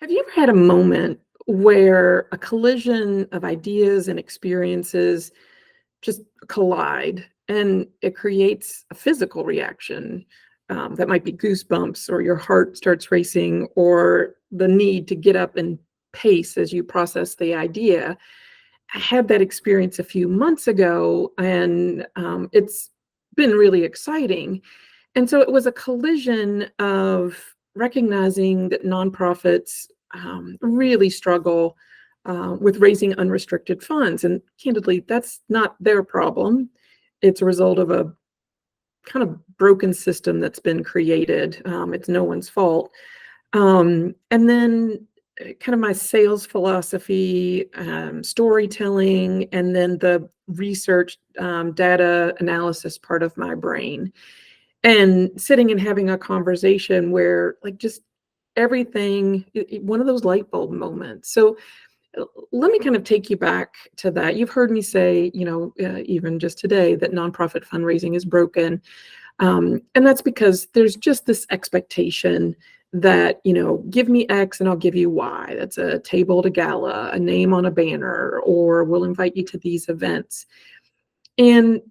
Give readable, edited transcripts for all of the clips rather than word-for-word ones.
Have you ever had a moment where a collision of ideas and experiences just collide and it creates a physical reaction that might be goosebumps, or your heart starts racing, or the need to get up and pace as you process the idea? I had that experience a few months ago, and it's been really exciting. And so it was a collision of recognizing that nonprofits really struggle with raising unrestricted funds. And candidly, that's not their problem. It's a result of a kind of broken system that's been created. It's no one's fault. And then kind of my sales philosophy, storytelling, and then the research, data analysis part of my brain, and sitting and having a conversation where, like, just everything one of those light bulb moments. So let me kind of take you back to that. You've heard me say, even just today, that nonprofit fundraising is broken. And that's because there's just this expectation that, give me X and I'll give you Y. That's a table at a gala, a name on a banner, or we'll invite you to these events. And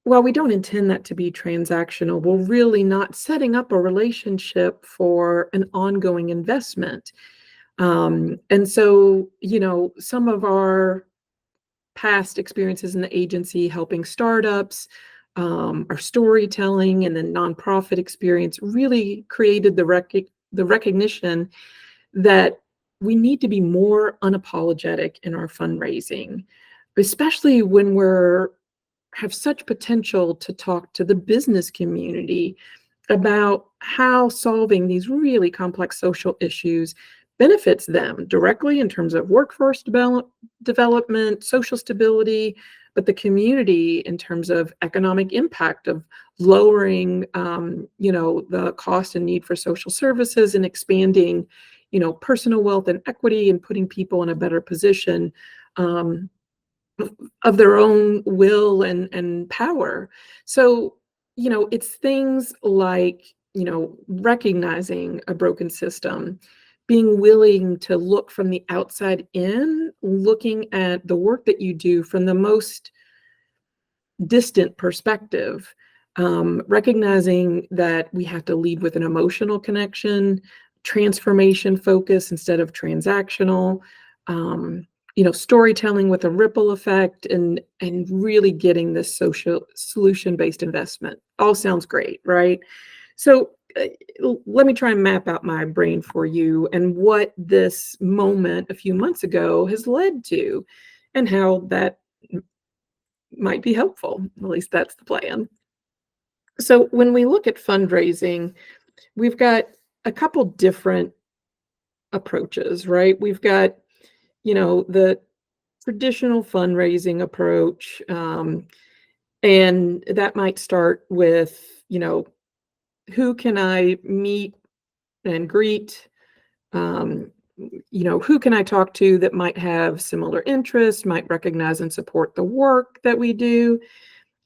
while we don't intend that to be transactional, we're really not setting up a relationship for an ongoing investment. And so, some of our past experiences in the agency helping startups, our storytelling, and then nonprofit experience really created the recognition that we need to be more unapologetic in our fundraising, especially when we're have such potential to talk to the business community about how solving these really complex social issues benefits them directly in terms of workforce development, social stability, but the community in terms of economic impact of lowering, the cost and need for social services, and expanding, personal wealth and equity, and putting people in a better position. Um, of their own will and power. So, it's things like, recognizing a broken system, being willing to look from the outside in, looking at the work that you do from the most distant perspective, recognizing that we have to lead with an emotional connection, transformation focus instead of transactional, storytelling with a ripple effect, and really getting this social solution-based investment. All sounds great, right? So let me try and map out my brain for you and what this moment a few months ago has led to, and how that might be helpful. At least that's the plan. So when we look at fundraising, we've got a couple different approaches, right? We've got, the traditional fundraising approach, and that might start with, who can I meet and greet? Um, who can I talk to that might have similar interests, might recognize and support the work that we do?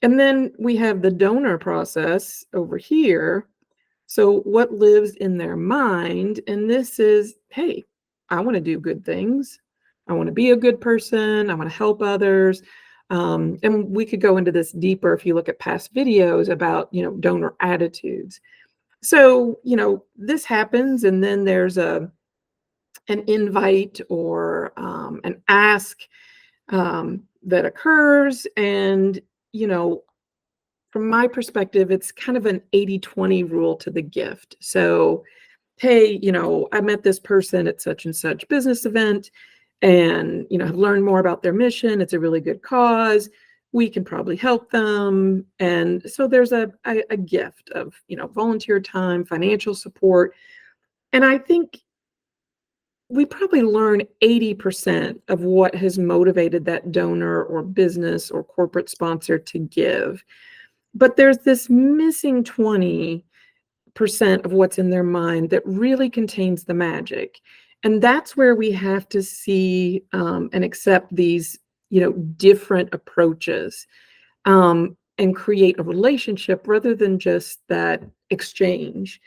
And then we have the donor process over here. So what lives in their mind? And this is, hey, I want to do good things. I want to be a good person. I want to help others. And we could go into this deeper if you look at past videos about, donor attitudes. So, this happens, and then there's an invite, or an ask that occurs. And, from my perspective, it's kind of an 80-20 rule to the gift. So, hey, I met this person at such and such business event, and, have learned more about their mission. It's a really good cause. We can probably help them. And so there's a gift of, volunteer time, financial support. And I think we probably learn 80% of what has motivated that donor or business or corporate sponsor to give. But there's this missing 20% of what's in their mind that really contains the magic. And that's where we have to see, and accept these, different approaches, and create a relationship rather than just that exchange.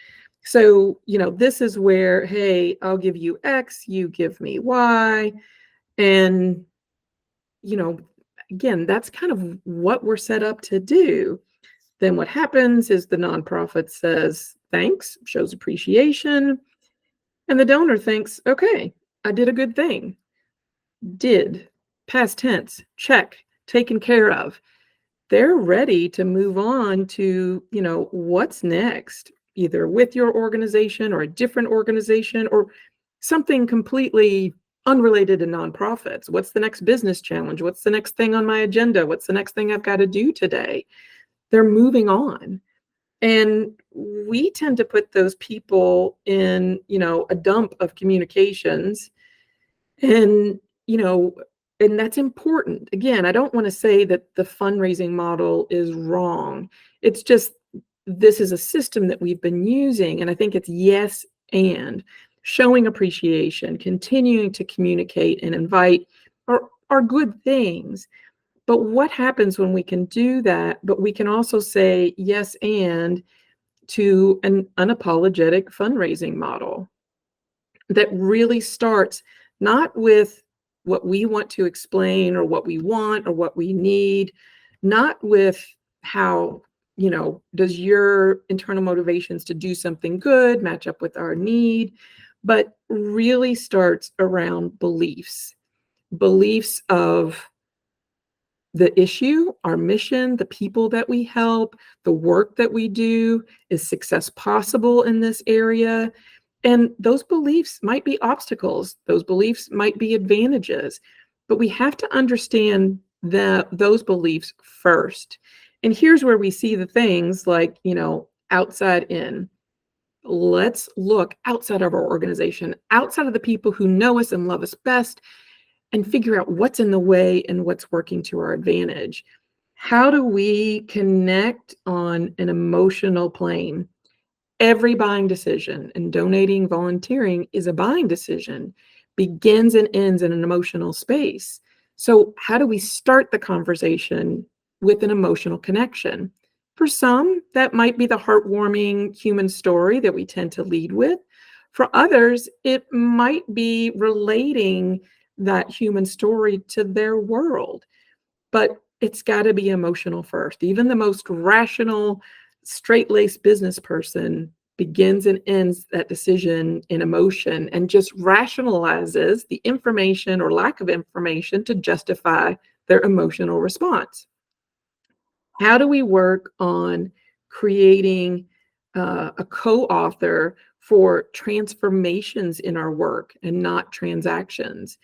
So, this is where, hey, I'll give you X, you give me Y. And, you know, again, that's kind of what we're set up to do. Then what happens is the nonprofit says, thanks, shows appreciation. And the donor thinks, okay, I did a good thing. Did, past tense, check, taken care of. They're ready to move on to, what's next, either with your organization or a different organization or something completely unrelated to nonprofits. What's the next business challenge? What's the next thing on my agenda? What's the next thing I've got to do today? They're moving on. And we tend to put those people in, a dump of communications and, you know, and that's important. Again, I don't want to say that the fundraising model is wrong. It's just this is a system that we've been using. And I think it's yes and showing appreciation, continuing to communicate and invite are good things. But what happens when we can do that, but we can also say yes and to an unapologetic fundraising model that really starts not with what we want to explain or what we want or what we need, not with how, does your internal motivations to do something good match up with our need, but really starts around beliefs of the issue, our mission, the people that we help, the work that we do. Is success possible in this area? And those beliefs might be obstacles, those beliefs might be advantages, but we have to understand those beliefs first. And here's where we see the things like, outside in. Let's look outside of our organization, outside of the people who know us and love us best, and figure out what's in the way and what's working to our advantage. How do we connect on an emotional plane? Every buying decision, and donating, volunteering is a buying decision, begins and ends in an emotional space. So, how do we start the conversation with an emotional connection? For some, that might be the heartwarming human story that we tend to lead with. For others, it might be relating that human story to their world. But it's got to be emotional first. Even the most rational, straight-laced business person begins and ends that decision in emotion and just rationalizes the information or lack of information to justify their emotional response. How do we work on creating a co-author for transformations in our work and not transactions?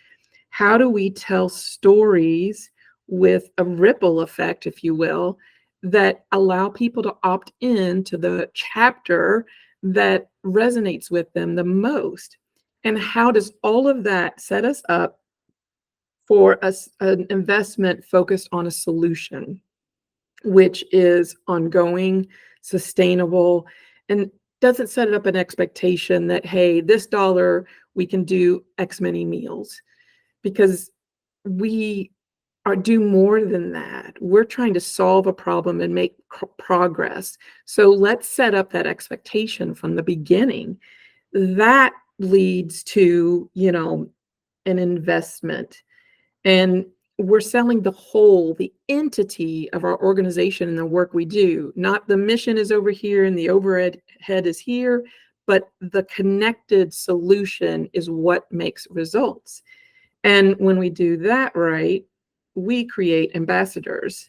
How do we tell stories with a ripple effect, if you will, that allow people to opt in to the chapter that resonates with them the most? And how does all of that set us up for an investment focused on a solution, which is ongoing, sustainable, and doesn't set up an expectation that, hey, this dollar, we can do X many meals, because we do more than that. We're trying to solve a problem and make progress. So let's set up that expectation from the beginning. That leads to, an investment. And we're selling the whole, the entity of our organization and the work we do, not the mission is over here and the overhead is here, but the connected solution is what makes results. And when we do that right, we create ambassadors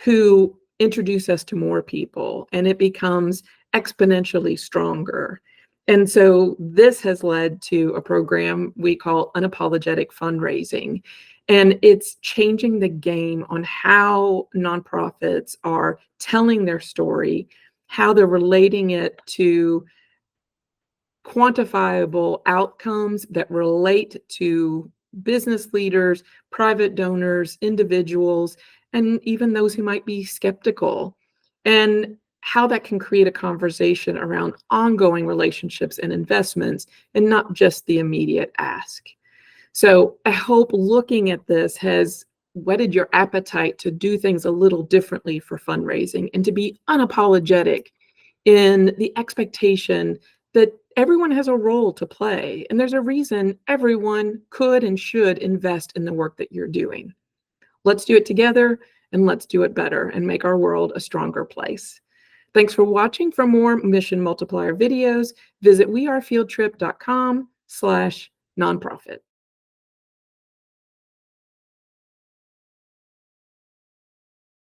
who introduce us to more people, and it becomes exponentially stronger. And so this has led to a program we call Unapologetic Fundraising. And it's changing the game on how nonprofits are telling their story, how they're relating it to quantifiable outcomes that relate to business leaders, private donors, individuals, and even those who might be skeptical, and how that can create a conversation around ongoing relationships and investments and not just the immediate ask. So I hope looking at this has whetted your appetite to do things a little differently for fundraising and to be unapologetic in the expectation that everyone has a role to play, and there's a reason everyone could and should invest in the work that you're doing. Let's do it together, and let's do it better and make our world a stronger place. Thanks for watching. For more Mission Multiplier videos, visit wearefieldtrip.com/nonprofit.